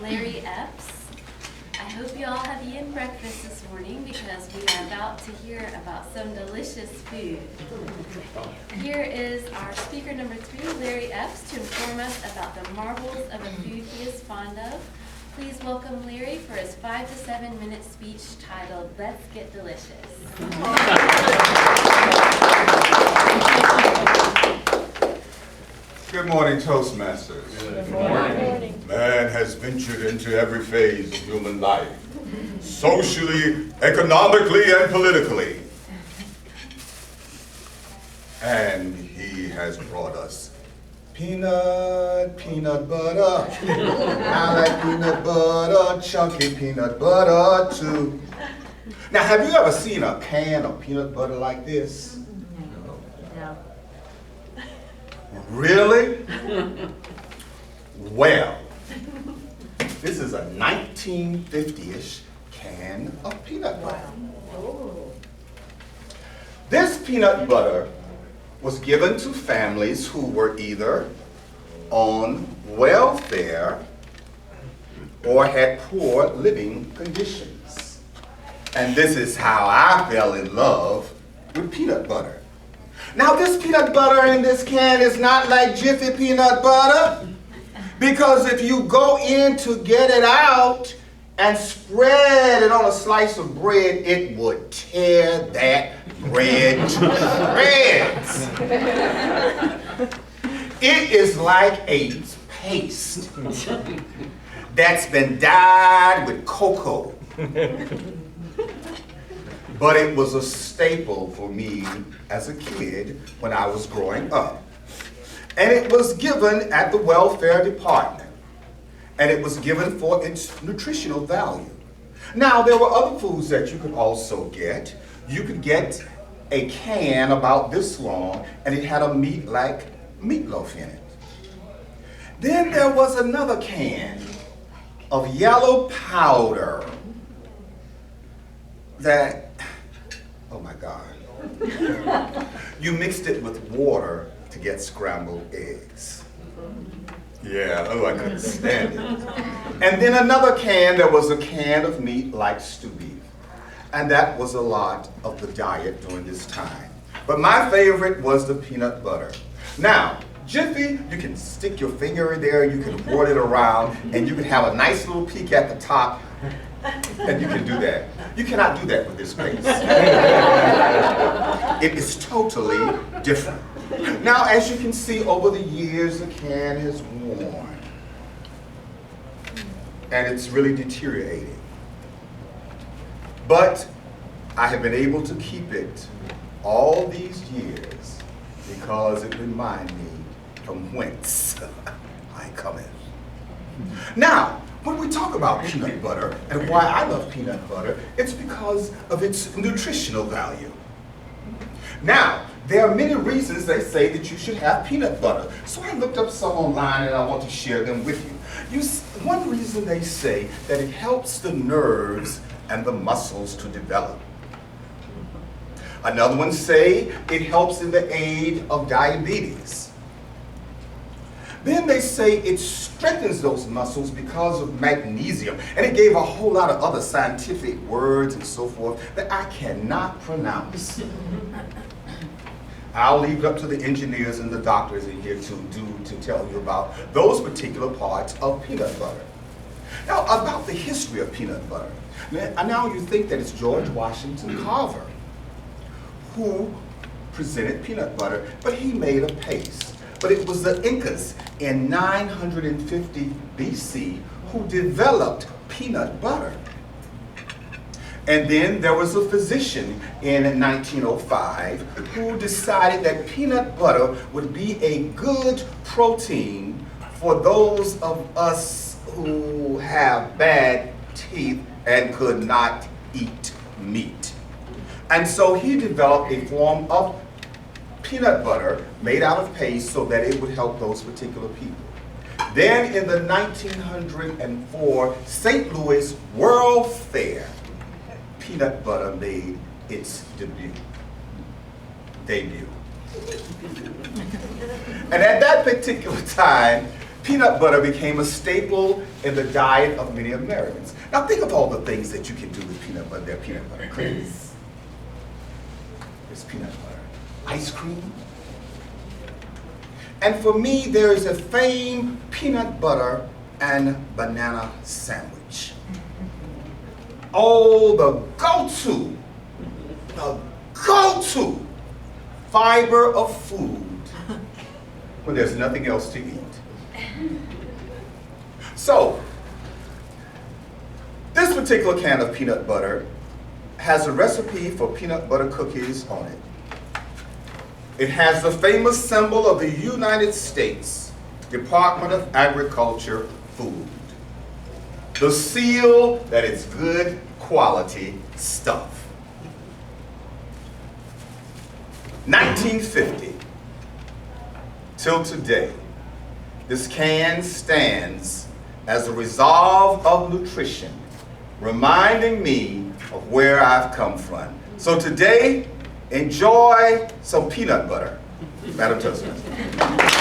Larry Epps. I hope you all have eaten breakfast this morning because we are about to hear about some delicious food. Here is our speaker number 3, Larry Epps, to inform us about the marvels of a food he is fond of. Please welcome Larry for his 5 to 7 minute speech titled, Let's Get Delicious. Good morning, Toastmasters. Good morning. Man has ventured into every phase of human life, socially, economically, and politically. And he has brought us peanut butter. I like peanut butter, chunky peanut butter too. Now, have you ever seen a can of peanut butter like this? No. Really? Well, this is a 1950-ish can of peanut butter. This peanut butter was given to families who were either on welfare or had poor living conditions. And this is how I fell in love with peanut butter. Now, this peanut butter in this can is not like Jiffy peanut butter, because if you go in to get it out and spread it on a slice of bread, it would tear that bread to shreds. It is like a paste that's been dyed with cocoa. But it was a staple for me as a kid when I was growing up. And it was given at the welfare department. And it was given for its nutritional value. Now, there were other foods that you could also get. You could get a can about this long, and it had a meat like meatloaf in it. Then there was another can of yellow powder that, oh my God, you mixed it with water to get scrambled eggs. Yeah, oh, I couldn't stand it. And then another can, there was a can of meat like stew beef. And that was a lot of the diet during this time. But my favorite was the peanut butter. Now, Jiffy, you can stick your finger in there, you can whirl it around, and you can have a nice little peek at the top, and you can do that. You cannot do that with this paste. It is totally different. Now, as you can see, over the years, the can has worn, and it's really deteriorating. But I have been able to keep it all these years because it reminds me from whence I come in. Now, when we talk about peanut butter and why I love peanut butter, it's because of its nutritional value. Now, there are many reasons they say that you should have peanut butter. So I looked up some online and I want to share them with you. One reason they say that it helps the nerves and the muscles to develop. Another one say it helps in the aid of diabetes. Then they say it strengthens those muscles because of magnesium. And it gave a whole lot of other scientific words and so forth that I cannot pronounce. I'll leave it up to the engineers and the doctors in here to tell you about those particular parts of peanut butter. Now, about the history of peanut butter. Now you think that it's George Washington Carver who presented peanut butter, but he made a paste. But it was the Incas in 950 BC who developed peanut butter. And then there was a physician in 1905 who decided that peanut butter would be a good protein for those of us who have bad teeth and could not eat meat. And so he developed a form of peanut butter made out of paste so that it would help those particular people. Then in the 1904 St. Louis World Fair, peanut butter made its debut. And at that particular time, peanut butter became a staple in the diet of many Americans. Now think of all the things that you can do with peanut butter. There are peanut butter cookies. There's peanut butter ice cream. And for me, there is a famed peanut butter and banana sandwich. Oh, the go-to fiber of food when there's nothing else to eat. So, this particular can of peanut butter has a recipe for peanut butter cookies on it. It has the famous symbol of the United States Department of Agriculture food. The seal that it's good quality stuff. 1950 till today, this can stands as a resolve of nutrition, reminding me of where I've come from. So today, enjoy some peanut butter. Madam Toastmaster.